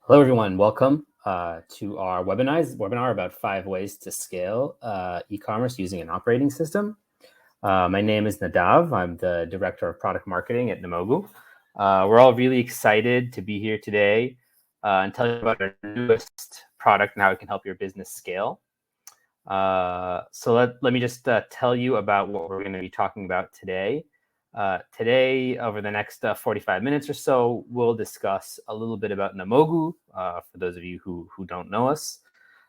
Hello, everyone. Welcome to our webinar about 5 ways to scale e-commerce using an operating system. My name is Nadav. I'm the Director of Product Marketing at Namogoo. We're all really excited to be here today and tell you about our newest product and how it can help your business scale. So let me just tell you about what we're going to be talking about today. Today, over the next 45 minutes or so, we'll discuss a little bit about Namogoo, for those of you who don't know us.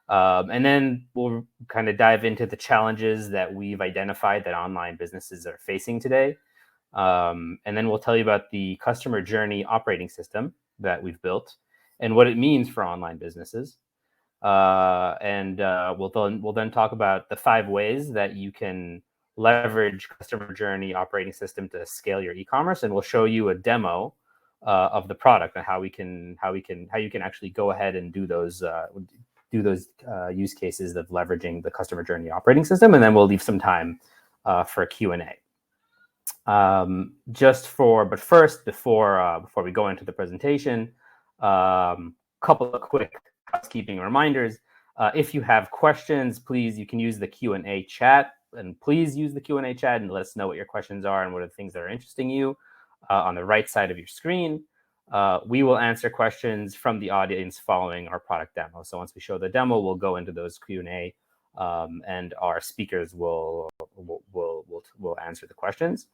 And then we'll kind of dive into the challenges that we've identified that online businesses are facing today. And then we'll tell you about the customer journey operating system that we've built and what it means for online businesses. And we'll then talk about the 5 ways that you can leverage customer journey operating system to scale your e-commerce, and we'll show you a demo of the product and how you can actually go ahead and do those use cases of leveraging the customer journey operating system, and then we'll leave some time for a Q&A. But first, before we go into the presentation, couple of quick housekeeping reminders. If you have questions, please, you can use the Q&A chat, and please use the Q&A chat and let us know what your questions are and what are the things that are interesting you on the right side of your screen. We will answer questions from the audience following our product demo. So once we show the demo, we'll go into those Q&A, and our speakers will answer the questions.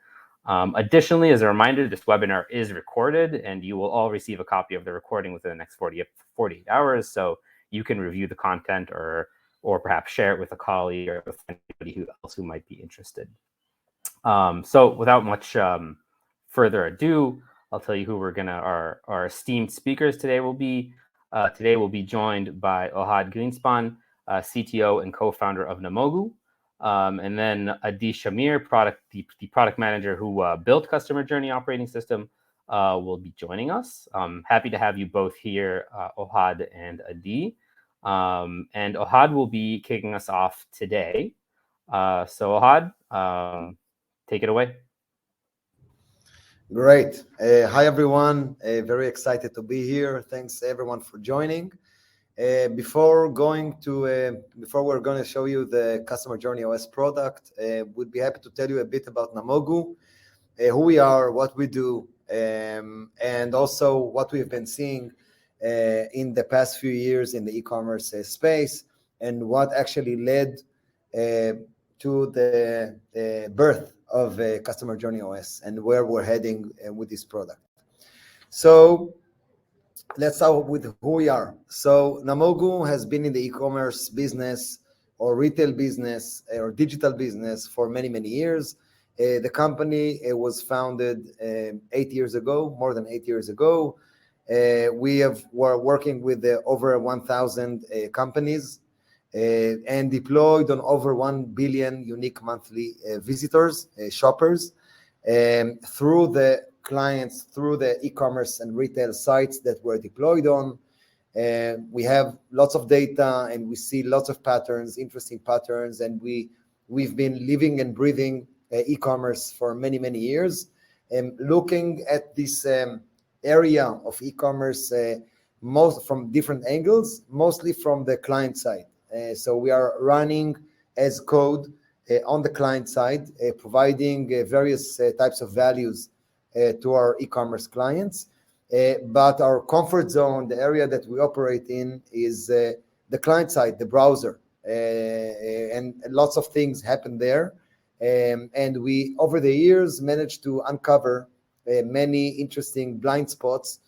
Additionally, as a reminder, this webinar is recorded, and you will all receive a copy of the recording within the next 48 hours. So you can review the content or perhaps share it with a colleague or with anybody else who might be interested. So without much further ado, I'll tell you who our esteemed speakers today will be. Today we'll be joined by Ohad Greenspan, CTO and co-founder of Namogoo. And then Adi Shamir, the product manager who built Customer Journey Operating System, will be joining us. Happy to have you both here, Ohad and Adi. And Ohad will be kicking us off today. So Ohad, take it away. Great. Hi, everyone. Very excited to be here. Thanks, everyone, for joining. Before we're going to show you the Customer Journey OS product, we'd be happy to tell you a bit about Namogoo, who we are, what we do, and also what we've been seeing in the past few years in the e-commerce space, and what actually led to the birth of Customer Journey OS and where we're heading with this product. So let's start with who we are. So Namogoo has been in the e-commerce business or retail business or digital business for many, many years. The company was founded 8 years ago, more than 8 years ago. We're working with over 1,000 companies and deployed on over 1 billion unique monthly visitors, shoppers, through the clients, through the e-commerce and retail sites that we're deployed on. We have lots of data, and we see lots of patterns, interesting patterns, and we've been living and breathing e-commerce for many, many years, and looking at this area of e-commerce most from different angles, mostly from the client side. So we are running as code on the client side, providing various types of values to our e-commerce clients. But our comfort zone, the area that we operate in, is the client side, the browser. And lots of things happen there. And we, over the years, managed to uncover many interesting blind spots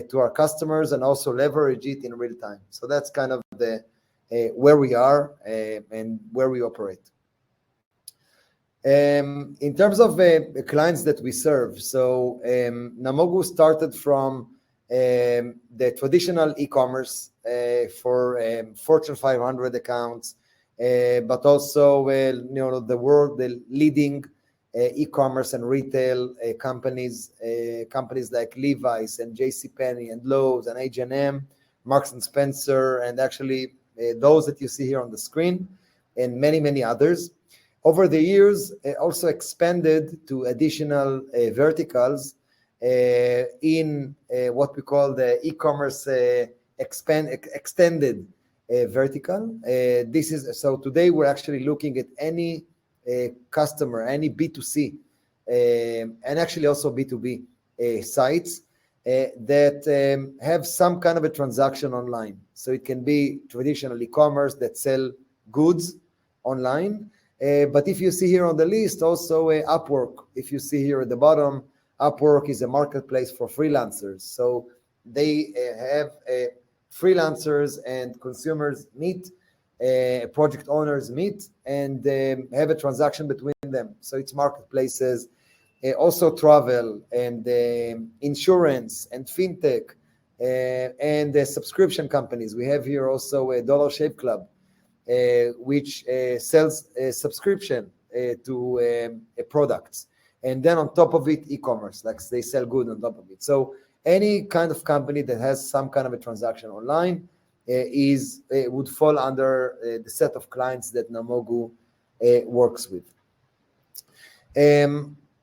to our customers and also leverage it in real time. So that's kind of the where we are and where we operate. In terms of the clients that we serve, so Namogoo started from the traditional e-commerce for Fortune 500 accounts, but also the leading e-commerce and retail companies like Levi's and JCPenney and Lowe's and H&M, Marks and Spencer, and actually those that you see here on the screen, and many, many others. Over the years, also expanded to additional verticals in what we call the e-commerce extended vertical. So today we're actually looking at any customer, any B2C, and actually also B2B sites that have some kind of a transaction online. So it can be traditional e-commerce that sell goods online. But if you see here on the list, also Upwork, if you see here at the bottom, Upwork is a marketplace for freelancers. So they have freelancers and consumers meet, project owners meet, and have a transaction between them. So it's marketplaces, also travel and insurance and fintech and subscription companies. We have here also a Dollar Shave Club, which sells a subscription to products. And then on top of it, e-commerce, like they sell goods on top of it. So any kind of company that has some kind of a transaction online would fall under the set of clients that Namogoo works with.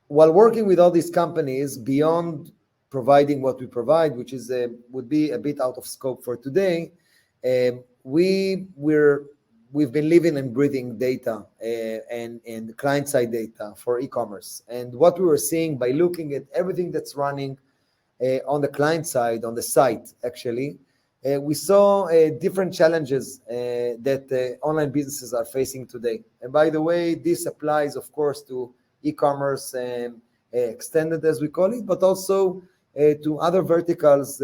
While working with all these companies, beyond providing what we provide, which is would be a bit out of scope for today, we've been living and breathing data and client-side data for e-commerce. And what we were seeing by looking at everything that's running on the client side, on the site, actually, we saw different challenges that online businesses are facing today. And by the way, this applies, of course, to e-commerce extended, as we call it, but also to other verticals,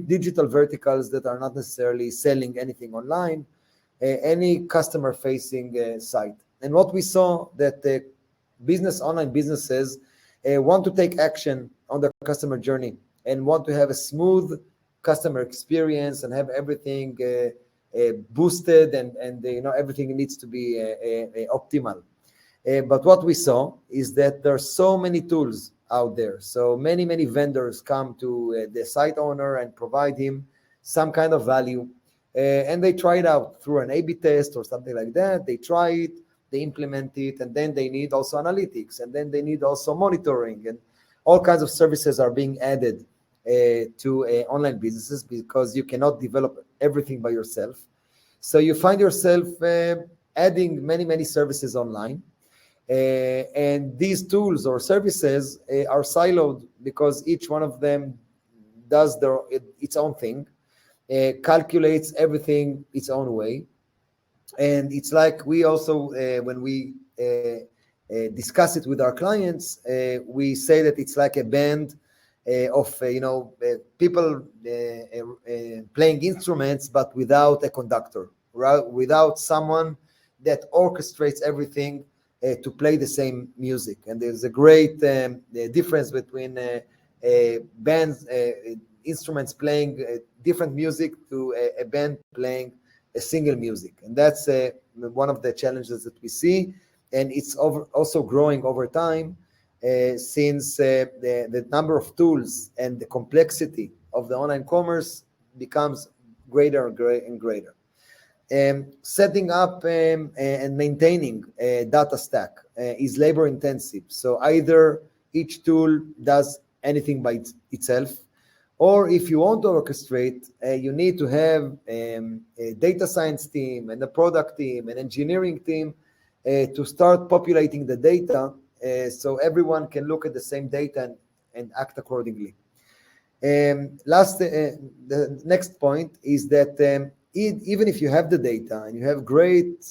digital verticals that are not necessarily selling anything online, any customer-facing site. And what we saw that online businesses want to take action on the customer journey and want to have a smooth customer experience and have everything boosted and everything needs to be optimal. But what we saw is that there are so many tools out there. So many vendors come to the site owner and provide him some kind of value. And they try it out through an A/B test or something like that. They try it, they implement it, and then they need also analytics, and then they need also monitoring, and all kinds of services are being added to online businesses because you cannot develop everything by yourself. So you find yourself adding many services online. And these tools or services are siloed because each one of them does its own thing, calculates everything its own way. And it's like we also, when we discuss it with our clients, we say that it's like a band of people playing instruments, but without a conductor, right? Without someone that orchestrates everything to play the same music. And there's a great difference between bands, instruments playing different music to a band playing a single music. And that's one of the challenges that we see. And it's also growing over time since the number of tools and the complexity of the online commerce becomes greater and greater. Setting up and maintaining a data stack is labor intensive. So either each tool does anything by itself, or if you want to orchestrate, you need to have a data science team and a product team and engineering team to start populating the data so everyone can look at the same data and act accordingly. The next point is that even if you have the data and you have great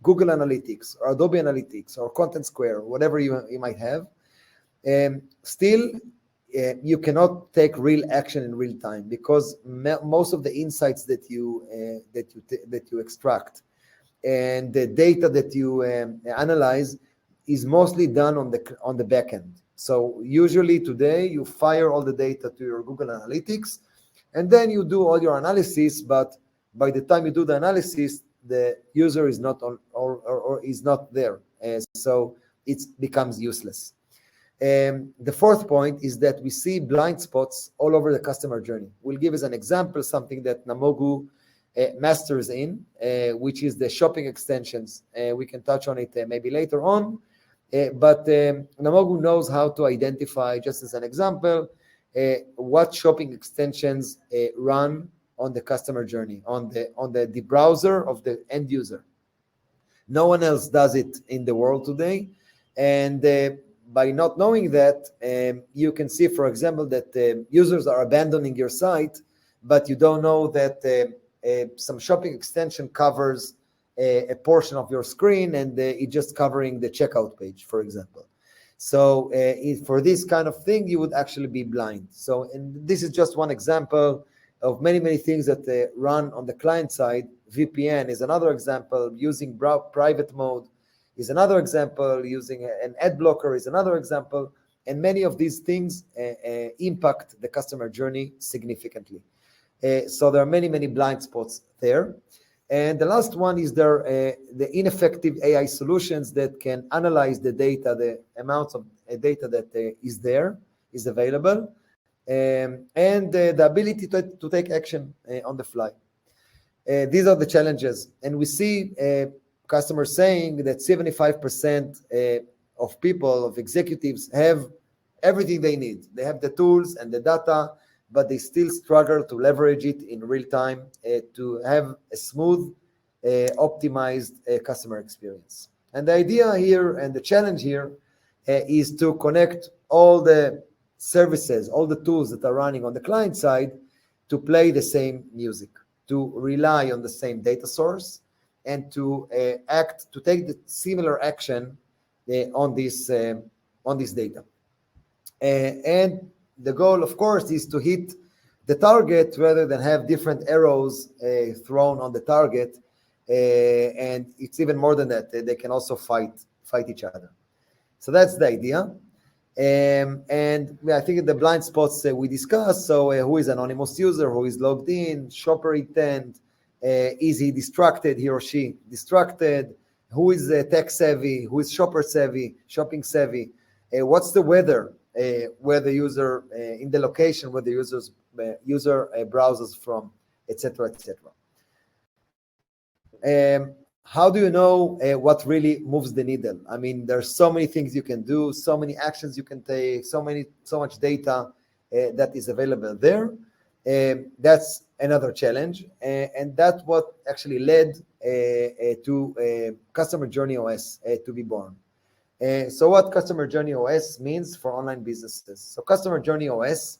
Google Analytics or Adobe Analytics or Content Square, whatever you might have, still you cannot take real action in real time because most of the insights that you extract and the data that you analyze is mostly done on the back end. So usually today you fire all the data to your Google Analytics and then you do all your analysis, but by the time you do the analysis, the user is not on or is not there. So it becomes useless. The fourth point is that we see blind spots all over the customer journey. We'll give as an example something that Namogoo masters in, which is the shopping extensions. We can touch on it maybe later on, but Namogoo knows how to identify, just as an example, what shopping extensions run on the customer journey, on the browser of the end user. No one else does it in the world today. And by not knowing that, you can see, for example, that users are abandoning your site, but you don't know that some shopping extension covers a portion of your screen, and it's just covering the checkout page, for example. So for this kind of thing, you would actually be blind. So, and this is just one example of many, many things that run on the client side. VPN is another example. Using private mode is another example. Using an ad blocker is another example. And many of these things impact the customer journey significantly. So there are many, many blind spots there. And the last one is the ineffective AI solutions that can analyze the data, the amounts of data that is available, and the ability to take action on the fly. These are the challenges. And we see customers saying that 75% of people, of executives, have everything they need. They have the tools and the data, but they still struggle to leverage it in real time to have a smooth, optimized customer experience. And the idea here and the challenge here is to connect all the services, all the tools that are running on the client side to play the same music, to rely on the same data source, and to take the similar action on this data. And the goal, of course, is to hit the target rather than have different arrows thrown on the target. And it's even more than that. They can also fight each other. So that's the idea. And I think the blind spots we discussed. So who is anonymous user? Who is logged in? Shopper intent. Is he distracted? He or she distracted? Who is tech savvy? Who is shopper savvy? Shopping savvy? What's the weather? Where the user in the location where the user browses from, etc., etc. How do you know what really moves the needle? I mean, there's so many things you can do, so many actions you can take, so much data that is available there. That's another challenge, and that's what actually led to Customer Journey OS to be born. So what Customer Journey OS means for online businesses. So Customer Journey OS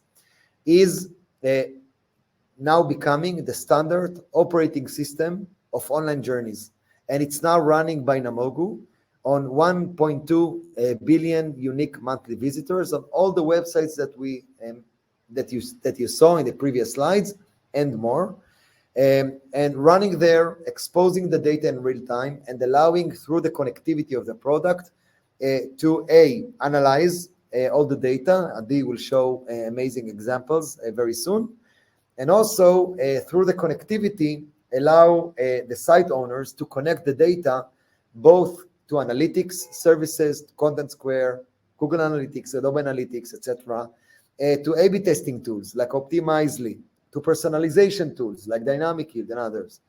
is now becoming the standard operating system of online journeys. And it's now running by Namogoo on 1.2 billion unique monthly visitors on all the websites that you saw in the previous slides and more. And running there, exposing the data in real time and allowing through the connectivity of the product to analyze all the data. Adi will show amazing examples very soon. And also through the connectivity, allow the site owners to connect the data both to analytics services, Content Square, Google Analytics, Adobe Analytics, etc., to A/B testing tools like Optimizely, to personalization tools like Dynamic Yield and others,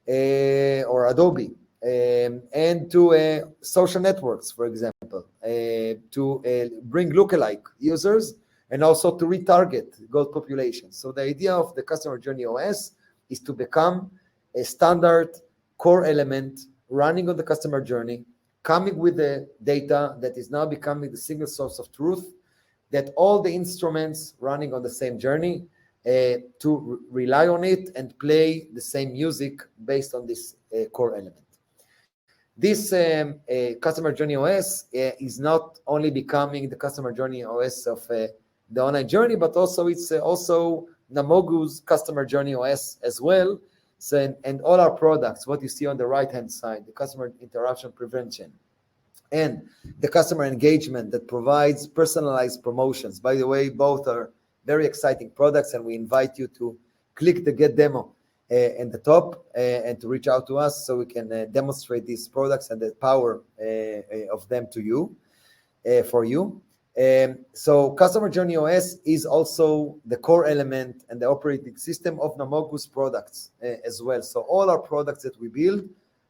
or Adobe, and to social networks, for example, to bring lookalike users and also to retarget goal population. So the idea of the Customer Journey OS is to become a standard core element running on the customer journey, coming with the data that is now becoming the single source of truth, that all the instruments running on the same journey to rely on it and play the same music based on this core element. This Customer Journey OS is not only becoming the Customer Journey OS of the online journey, but also it's also Namogoo's Customer Journey OS as well. So, and all our products, what you see on the right-hand side, the customer interruption prevention, and the customer engagement that provides personalized promotions. By the way, both are very exciting products, and we invite you to click the Get Demo in the top and to reach out to us so we can demonstrate these products and the power of them to you, for you. So Customer Journey OS is also the core element and the operating system of Namogoo's products as well. So all our products that we build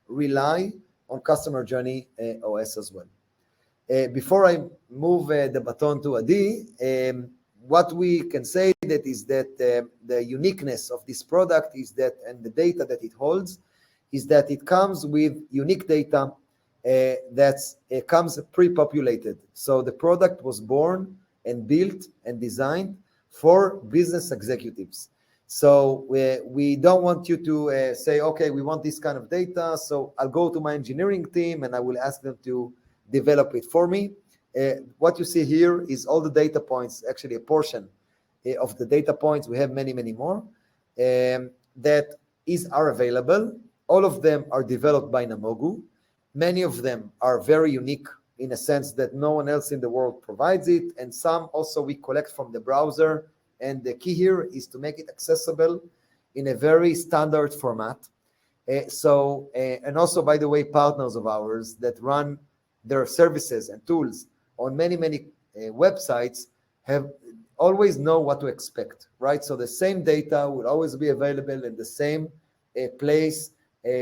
rely on Customer Journey OS as well. Before I move the baton to Adi, what we can say that is that the uniqueness of this product is that, and the data that it holds, is that it comes with unique data that comes pre-populated. So the product was born and built and designed for business executives. So we don't want you to say, okay, we want this kind of data, so I'll go to my engineering team and I will ask them to develop it for me. What you see here is all the data points, actually a portion of the data points. We have many, many more that are available. All of them are developed by Namogoo. Many of them are very unique in a sense that no one else in the world provides it. And some also we collect from the browser. And the key here is to make it accessible in a very standard format. And also, by the way, partners of ours that run their services and tools on many, many websites have always know what to expect, right? So the same data will always be available in the same place,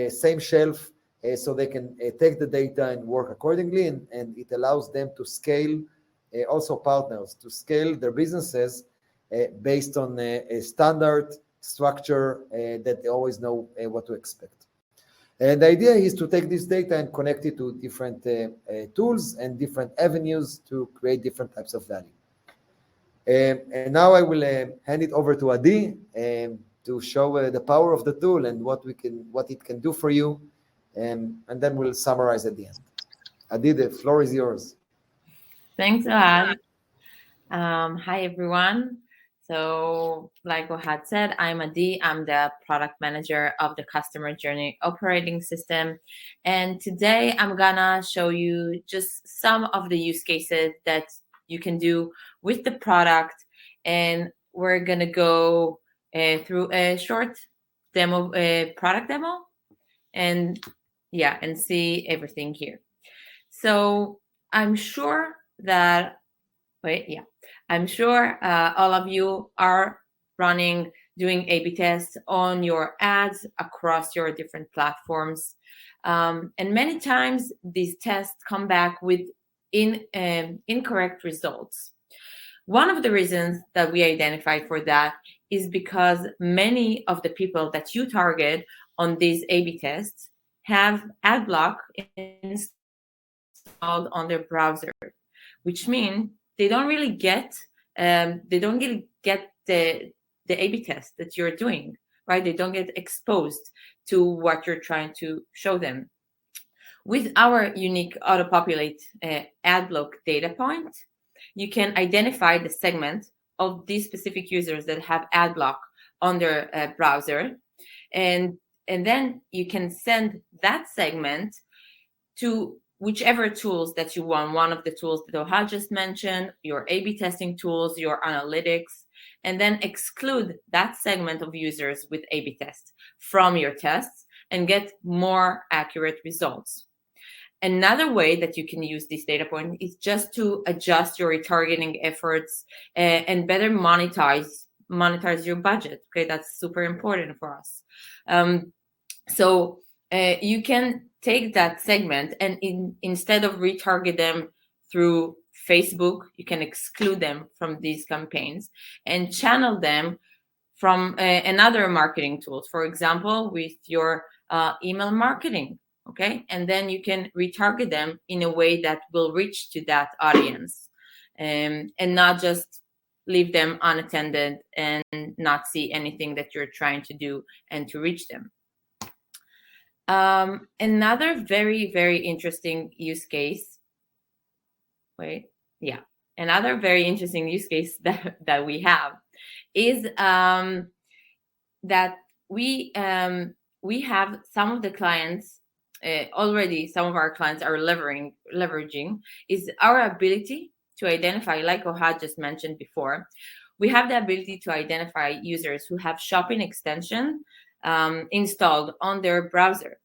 same shelf, so they can take the data and work accordingly, and it allows them to scale, also partners, to scale their businesses based on a standard structure that they always know what to expect. And the idea is to take this data and connect it to different tools and different avenues to create different types of value. And now I will hand it over to Adi to show the power of the tool and what it can do for you, and then we'll summarize at the end. Adi, the floor is yours. Thanks, Ohad. Hi, everyone. So like Ohad said, I'm Adi. I'm the product manager of the customer journey operating system. And today I'm gonna show you just some of the use cases that you can do with the product. And we're gonna go through a short demo, product demo, and see everything here. So I'm sure that, I'm sure all of you are doing A/B tests on your ads across your different platforms. And many times these tests come back with incorrect results. One of the reasons that we identify for that is because many of the people that you target on these A/B tests have ad block installed on their browser, which means they don't really get the A/B test that you're doing, right? They don't get exposed to what you're trying to show them. With our unique auto-populate ad block data point, you can identify the segment of these specific users that have ad block on their browser, and then you can send that segment to whichever tools that you want, one of the tools that Ohad just mentioned, your A/B testing tools, your analytics, and then exclude that segment of users with A/B tests from your tests and get more accurate results. Another way that you can use this data point is just to adjust your retargeting efforts and better monetize your budget. Okay, that's super important for us. So you can take that segment and instead of retarget them through Facebook, you can exclude them from these campaigns and channel them from another marketing tools, for example, with your email marketing, okay? And then you can retarget them in a way that will reach to that audience and not just leave them unattended and not see anything that you're trying to do and to reach them. Another very, very interesting use case. Another very interesting use case that we have is that we have some of the clients already. Some of our clients are leveraging is our ability to identify, like Ohad just mentioned before. We have the ability to identify users who have shopping extension installed on their browser,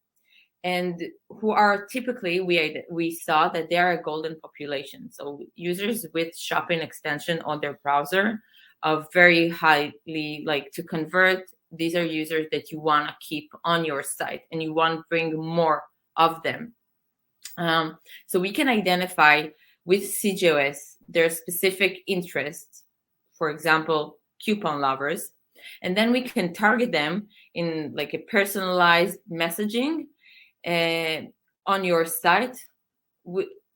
and who are typically, we saw that they are a golden population. So users with shopping extension on their browser are very highly to convert. These are users that you want to keep on your site and you want to bring more of them. So we can identify with CGOS their specific interests for example, coupon lovers. And then we can target them in like a personalized messaging on your site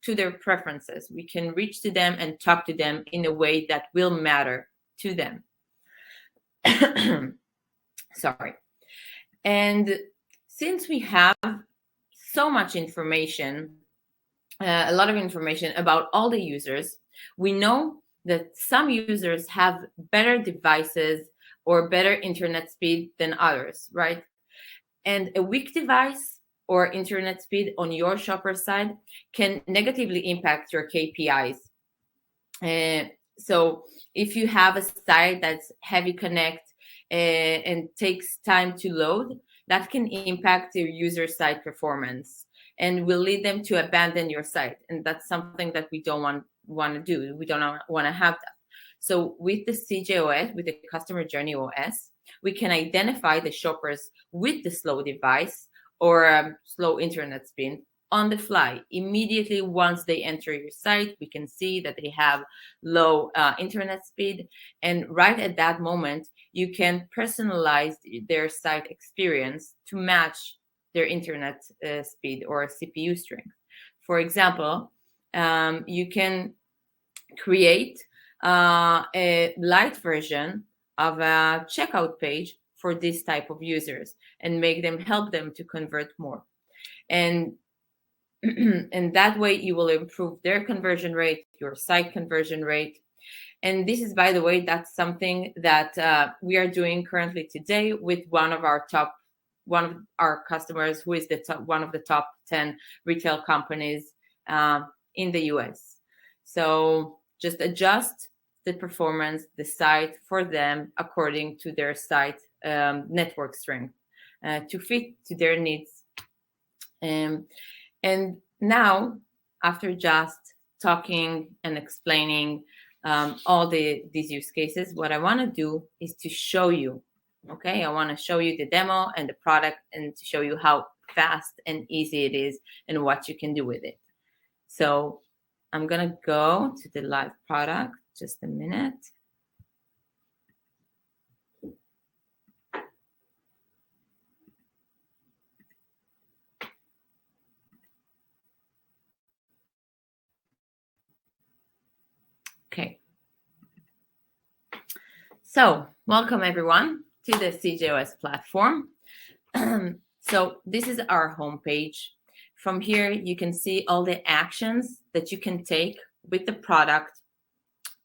to their preferences. We can reach to them and talk to them in a way that will matter to them. Sorry. And since we have so much information, a lot of information about all the users, we know that some users have better devices or better internet speed than others, right? And a weak device or internet speed on your shopper side can negatively impact your KPIs. So if you have a site that's heavy connect and takes time to load, that can impact your user site performance and will lead them to abandon your site. And that's something that we don't want to do. We don't want to have that. So with the CJOS, with the Customer Journey OS, we can identify the shoppers with the slow device or slow internet speed on the fly. Immediately once they enter your site, we can see that they have low internet speed. And right at that moment, you can personalize their site experience to match their internet speed or CPU strength. For example, you can create a light version of a checkout page for this type of users and help them to convert more. And that way you will improve their conversion rate, your site conversion rate. And this is, by the way, that's something that we are doing currently today with one of our customers, who is one of the top 10 retail companies in the US. So just adjust the performance, the site for them according to their site network strength to fit to their needs. And now, after just talking and explaining all these use cases, what I want to do is to show you. Okay, I want to show you the demo and the product and to show you how fast and easy it is and what you can do with it. So I'm going to go to the live product. Just a minute. Okay. So welcome everyone to the CJOS platform. So this is our homepage. From here, you can see all the actions that you can take with the product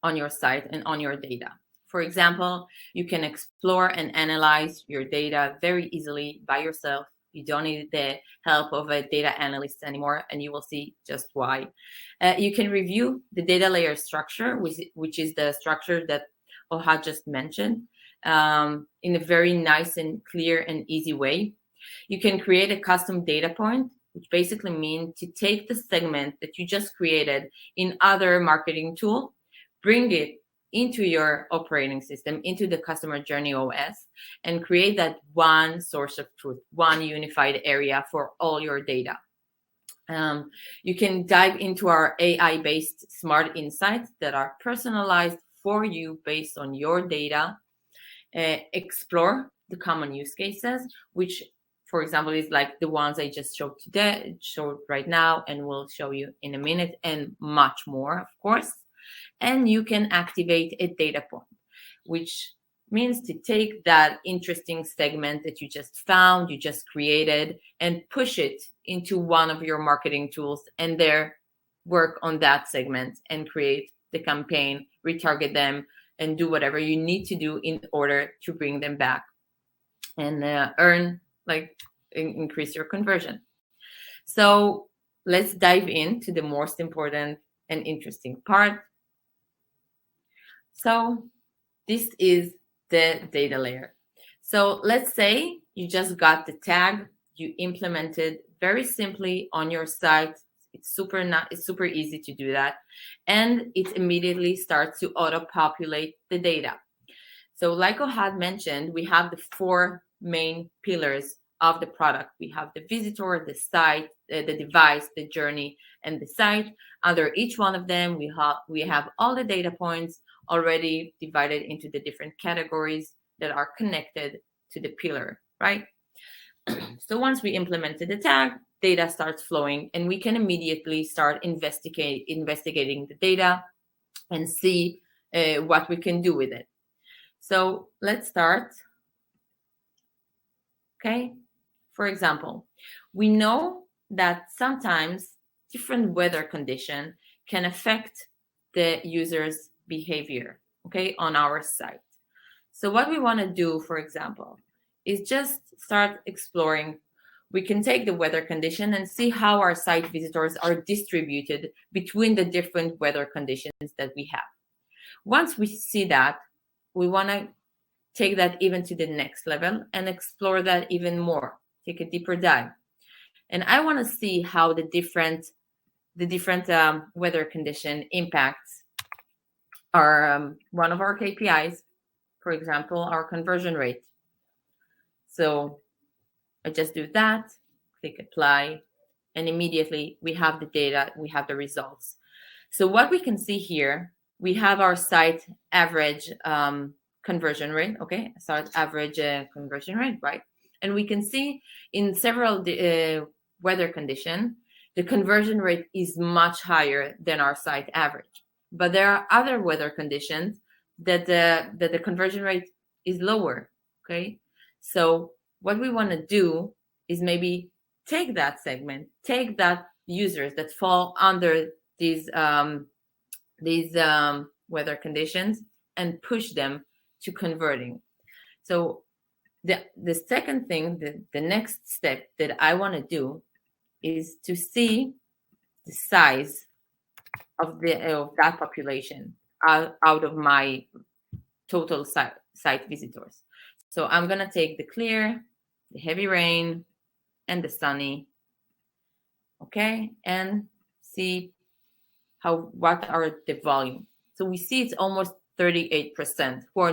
on your site and on your data. For example, you can explore and analyze your data very easily by yourself. You don't need the help of a data analyst anymore, and you will see just why. You can review the data layer structure, which is the structure that Ohad just mentioned, in a very nice and clear and easy way. You can create a custom data point, which basically means to take the segment that you just created in other marketing tool, bring it into your operating system, into the Customer Journey OS, and create that one source of truth, one unified area for all your data. You can dive into our AI-based smart insights that are personalized for you based on your data, explore the common use cases, which, for example, is like the ones I just showed right now, and will show you in a minute, and much more, of course. And you can activate a data point, which means to take that interesting segment that you just found, you just created, and push it into one of your marketing tools, and there work on that segment and create the campaign, retarget them, and do whatever you need to do in order to bring them back and increase your conversion. So let's dive into the most important and interesting part. So this is the data layer. So let's say you just got the tag, you implemented very simply on your site. It's super easy to do that. And it immediately starts to auto-populate the data. So like Ohad mentioned, we have the 4 main pillars of the product. We have the visitor, the site, the device, the journey, and the site. Under each one of them, we have all the data points, already divided into the different categories that are connected to the pillar, right? So once we implemented the tag, data starts flowing, and we can immediately start investigating the data and see what we can do with it. So let's start. Okay. For example, we know that sometimes different weather condition can affect the user's behavior, okay, on our site. So what we want to do, for example, is just start exploring. We can take the weather condition and see how our site visitors are distributed between the different weather conditions that we have. Once we see that, we want to take that even to the next level and explore that even more, take a deeper dive. And I want to see how the different weather condition impacts our one of our KPIs, for example, our conversion rate. So I just do that, click apply, and immediately we have the data, we have the results. So what we can see here, we have our site average conversion rate, okay? Site average conversion rate, right? And we can see in several weather conditions, the conversion rate is much higher than our site average. But there are other weather conditions that the conversion rate is lower, okay? So what we want to do is maybe take that segment, take that users that fall under these weather conditions and push them to converting. So the second thing, the next step that I want to do is to see the size of that population out of my total site visitors. So I'm going to take the clear, the heavy rain, and the sunny, okay, and see what are the volume. So we see it's almost 38% who are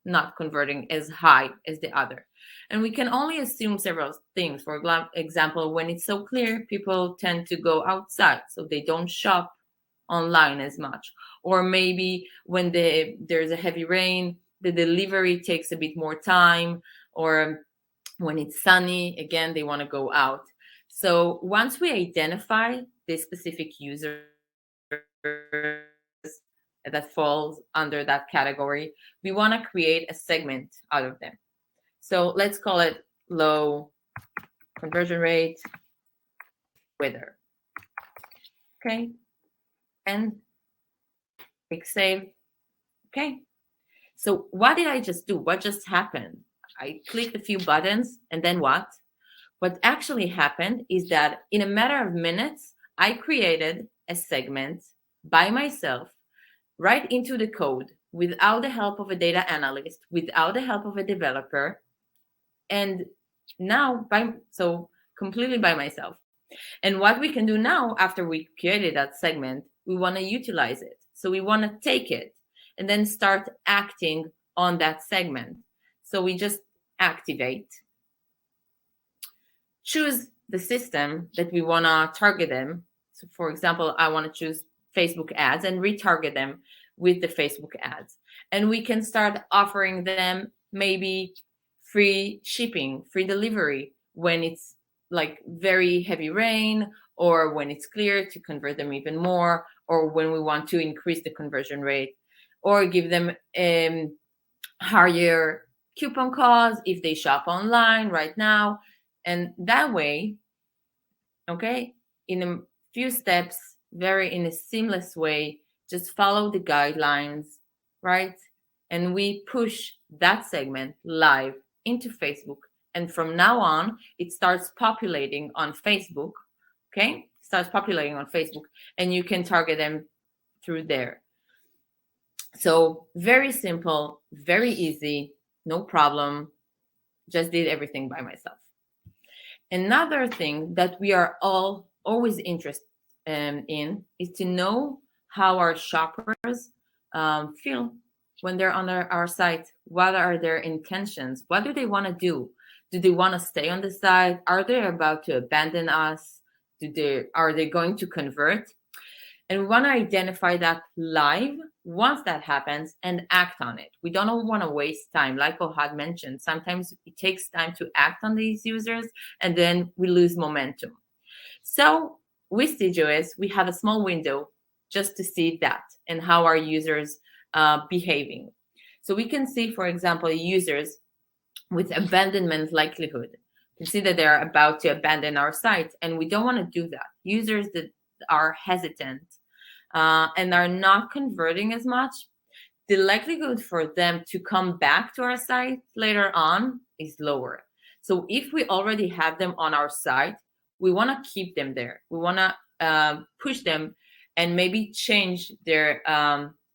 not converting as high as the other. And we can only assume several things. For example, when it's so clear, people tend to go outside, so they don't shop online as much. Or maybe when there's a heavy rain, the delivery takes a bit more time. Or when it's sunny, again, they want to go out. So once we identify this specific user that falls under that category, we want to create a segment out of them. So let's call it low conversion rate weather. Okay. And click save. Okay. So what did I just do? What just happened? I clicked a few buttons, and then what? What actually happened is that in a matter of minutes, I created a segment by myself right into the code without the help of a data analyst, without the help of a developer, and now completely by myself. And what we can do now, after we created that segment, we want to utilize it. So we want to take it and then start acting on that segment. So we just activate, choose the system that we want to target them. So for example, I want to choose Facebook ads and retarget them with the Facebook ads. And we can start offering them maybe free shipping, free delivery when it's like very heavy rain, or when it's clear, to convert them even more, or when we want to increase the conversion rate, or give them higher coupon codes if they shop online right now. And that way, okay, in a few steps, in a seamless way, just follow the guidelines, right? And we push that segment live into Facebook. And from now on, it starts populating on Facebook, okay? Starts populating on Facebook, and you can target them through there. So very simple, very easy, no problem. Just did everything by myself. Another thing that we are always interested in is to know how our shoppers feel when they're on our site. What are their intentions? What do they want to do? Do they want to stay on the site? Are they about to abandon us? Are they going to convert? And we want to identify that live once that happens and act on it. We don't want to waste time. Like Ohad mentioned, sometimes it takes time to act on these users, and then we lose momentum. So with CTOS, we have a small window just to see that and how our users behaving. So we can see, for example, users with abandonment likelihood. You can see that they're about to abandon our site, and we don't want to do that. Users that are hesitant and are not converting as much, the likelihood for them to come back to our site later on is lower. So if we already have them on our site, we want to keep them there. We want to push them and maybe change their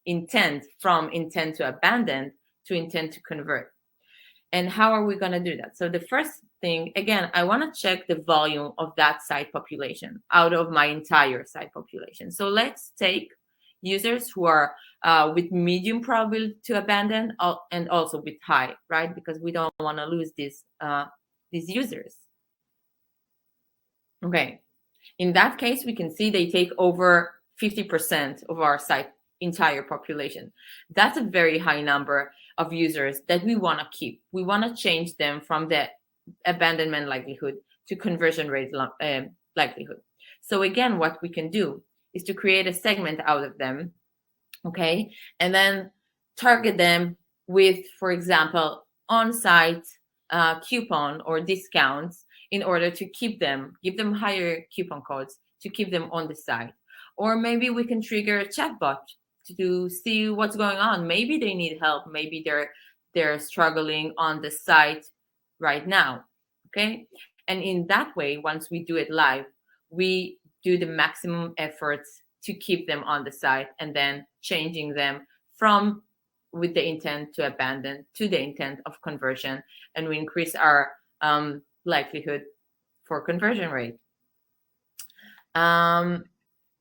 intent from intent to abandon to intent to convert. And how are we going to do that? So the first thing, again, I want to check the volume of that site population out of my entire site population. So let's take users who are with medium probability to abandon and also with high, right? Because we don't want to lose these users. Okay. In that case, we can see they take over 50% of our site entire population. That's a very high number of users that we want to keep. We want to change them from the abandonment likelihood to conversion rate likelihood. So again, what we can do is to create a segment out of them, okay, and then target them with, for example, on-site coupon or discounts in order to keep them, give them higher coupon codes to keep them on the site. Or maybe we can trigger a chatbot to see what's going on. Maybe they need help. Maybe they're struggling on the site right now, okay? And in that way, once we do it live, we do the maximum efforts to keep them on the site and then changing them from with the intent to abandon to the intent of conversion, and we increase our likelihood for conversion rate.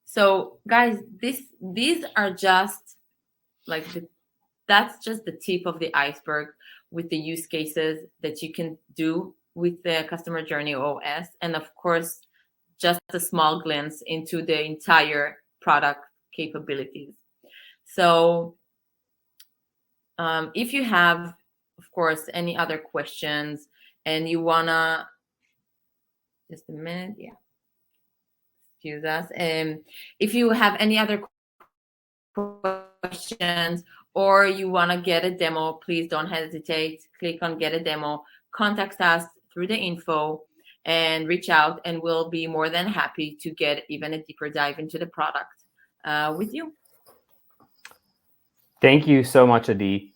So guys, these are just like that's just the tip of the iceberg with the use cases that you can do with the customer journey OS, and of course, just a small glance into the entire product capabilities. So if you have, of course, any other questions and you wanna, just a minute, yeah. Excuse us. If you have any other questions or you want to get a demo, please don't hesitate. Click on get a demo, contact us through the info and reach out, and we'll be more than happy to get even a deeper dive into the product with you. Thank you so much, Adi.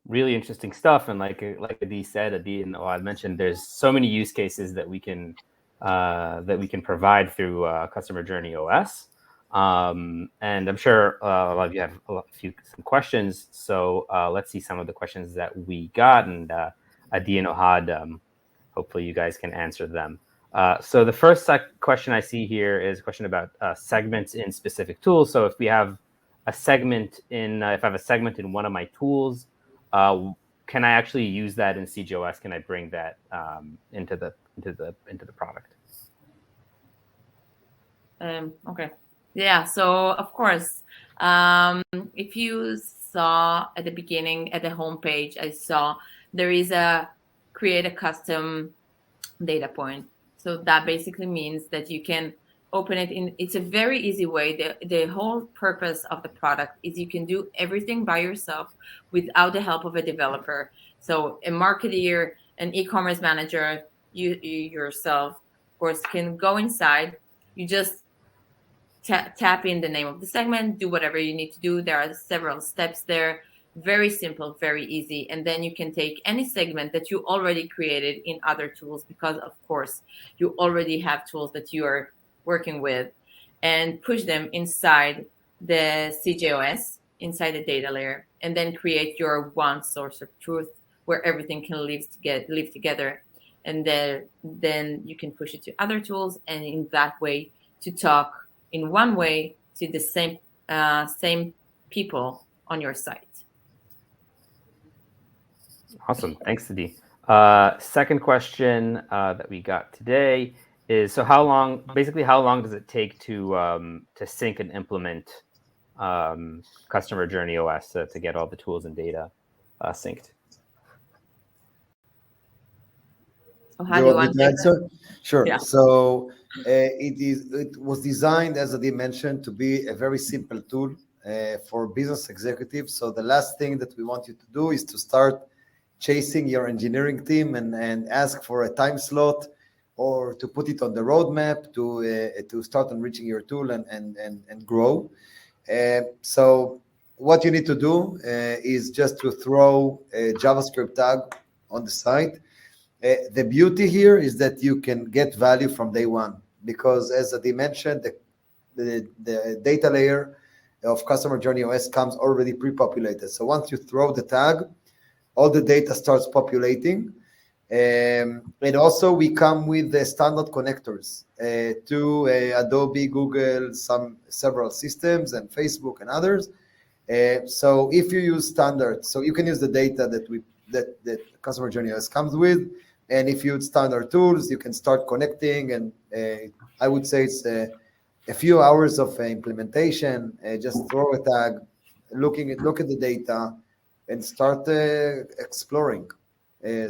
Really interesting stuff. And like Adi said, Adi and I mentioned, there's so many use cases that we can provide through Customer Journey OS. And I'm sure a lot of you have some questions. So let's see some of the questions that we got, and Adi and Ohad, hopefully you guys can answer them. So the first question I see here is a question about segments in specific tools. So if we have a segment in, if I have a segment in one of my tools, can I actually use that in CTOS? Can I bring that into the product? Okay. Yeah. So of course, if you saw at the beginning at the homepage, I saw there is a create a custom data point. So that basically means that you can open it in. It's a very easy way. The whole purpose of the product is you can do everything by yourself without the help of a developer. So a marketer, an e-commerce manager, you yourself, of course, can go inside. You just tap in the name of the segment, do whatever you need to do. There are several steps there. Very simple, very easy. And then you can take any segment that you already created in other tools, because of course you already have tools that you are working with, and push them inside the CTOS, inside the data layer, and then create your one source of truth where everything can live together. And then you can push it to other tools, and in that way to talk in one way to the same people on your site. Awesome. Thanks, Adi. Second question that we got today is, so how long does it take to sync and implement Customer Journey OS to get all the tools and data synced? So Do how you do you want me want to to take that? answer? Sure. Yeah. So it was designed, as Adi mentioned, to be a very simple tool for business executives. So the last thing that we want you to do is to start chasing your engineering team and ask for a time slot or to put it on the roadmap to start enriching your tool and grow. So what you need to do is just to throw a JavaScript tag on the site. The beauty here is that you can get value from day one because, as Adi mentioned, the data layer of Customer Journey OS comes already pre-populated. So once you throw the tag, all the data starts populating. And also we come with the standard connectors to Adobe, Google, several systems, and Facebook and others. So if you use standard, so you can use the data that Customer Journey OS comes with, and if you use standard tools, you can start connecting. And I would say it's a few hours of implementation. Just throw a tag, look at the data, and start exploring.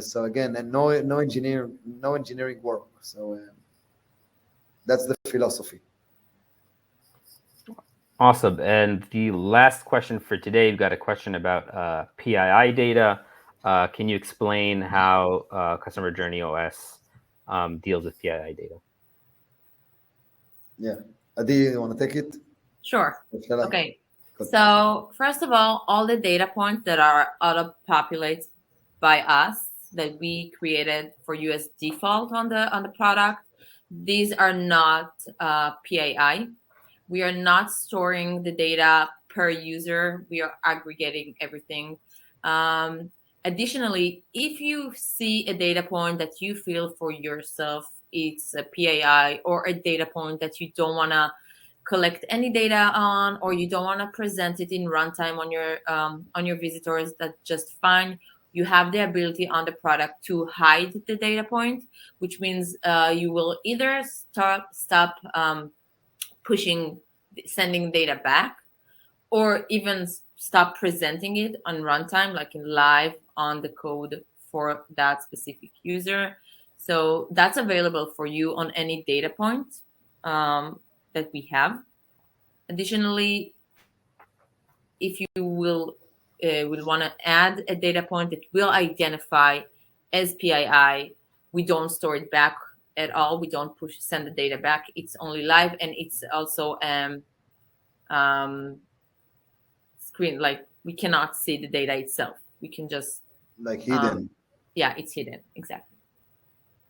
So again, and no engineering work. So that's the philosophy. Awesome. And the last question for today, we've got a question about PII data. Can you explain how Customer Journey OS deals with PII data? Yeah. Adi, you want to take it? Sure. Shall I? Okay. Good. So first of all the data points that are auto-populated by us that we created for you as default on the product, these are not PII. We are not storing the data per user. We are aggregating everything. Additionally, if you see a data point that you feel for yourself it's a PII or a data point that you don't want to collect any data on, or you don't want to present it in runtime on your visitors, that's just fine. You have the ability on the product to hide the data point, which means you will either stop sending data back, or even stop presenting it on runtime, like in live on the code for that specific user. So that's available for you on any data point that we have. Additionally, if you will want to add a data point that will identify as PII, we don't store it back at all. We don't send the data back. It's only live, and it's also screen, like we cannot see the data itself. We can just like hidden. Yeah, it's hidden, exactly.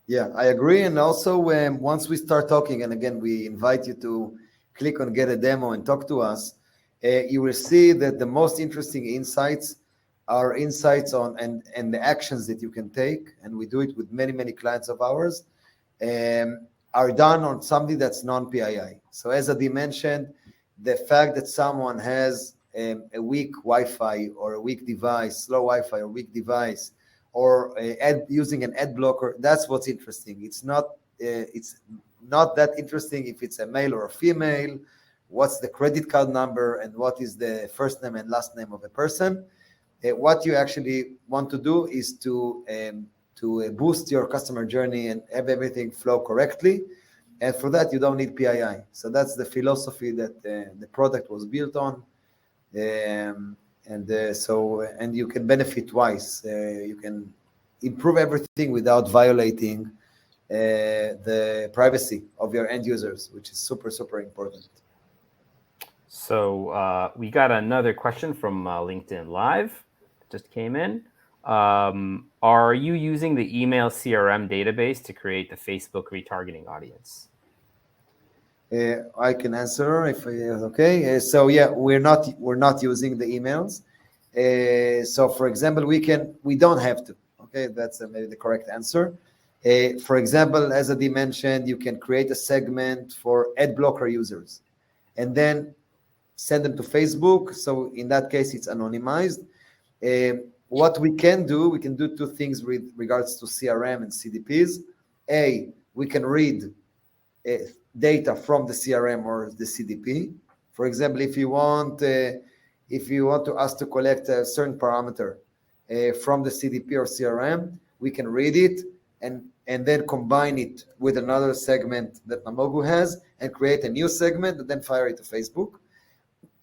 Yeah, I agree. And also, once we start talking, and again, we invite you to click on Get a Demo and talk to us, you will see that the most interesting insights are insights on and the actions that you can take, and we do it with many clients of ours, are done on something that's non-PII. So as Adi mentioned, the fact that someone has a weak Wi-Fi or a weak device, slow Wi-Fi or weak device, or using an ad blocker, that's what's interesting. It's not that interesting if it's a male or a female, what's the credit card number, and what is the first name and last name of a person. What you actually want to do is to boost your customer journey and have everything flow correctly. And for that, you don't need PII. So that's the philosophy that the product was built on. And you can benefit twice. You can improve everything without violating the privacy of your end users, which is super important. So we got another question from LinkedIn Live. Just came in. Are you using the email CRM database to create the Facebook retargeting audience? I can answer if okay. So yeah, we're not using the emails. So for example, we don't have to. Okay, that's maybe the correct answer. For example, as Adi mentioned, you can create a segment for ad blocker users, and then send them to Facebook. So in that case, it's anonymized. What we can do two things with regards to CRM and CDPs. We can read data from the CRM or the CDP. For example, if you want to us to collect a certain parameter from the CDP or CRM, we can read it and then combine it with another segment that Namogoo has and create a new segment and then fire it to Facebook.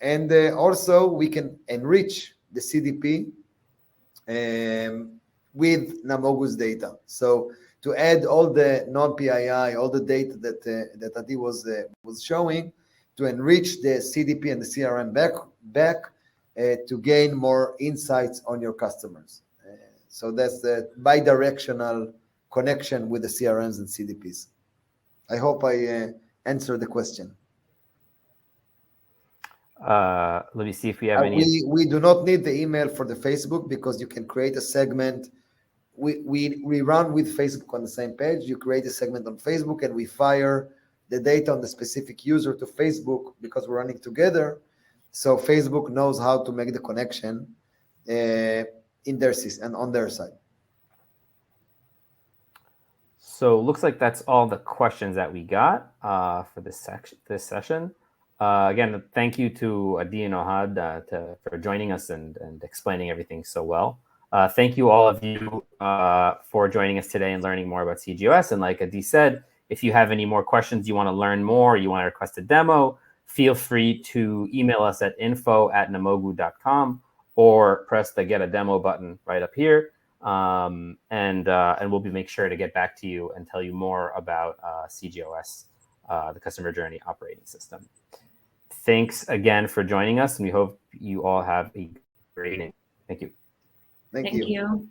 And also we can enrich the CDP with Namogoo's data. So to add all the non-PII, all the data that Adi was showing, to enrich the CDP and the CRM back to gain more insights on your customers. So that's the bi-directional connection with the CRMs and CDPs. I hope I answered the question. Let me see if we have any. We do not need the email for the Facebook because you can create a segment. We run with Facebook on the same page. You create a segment on Facebook and we fire the data on the specific user to Facebook because we're running together. So Facebook knows how to make the connection in their system and on their side. So looks like that's all the questions that we got for this session. Again, thank you to Adi and Ohad for joining us and explaining everything so well. Thank you all of you for joining us today and learning more about CGOS. And like Adi said, if you have any more questions, you want to learn more, you want to request a demo, feel free to email us at info@namogoo.com or press the Get a Demo button right up here. And we'll make sure to get back to you and tell you more about CGOS, the Customer Journey Operating System. Thanks again for joining us, and we hope you all have a great evening. Thank you. Thank you.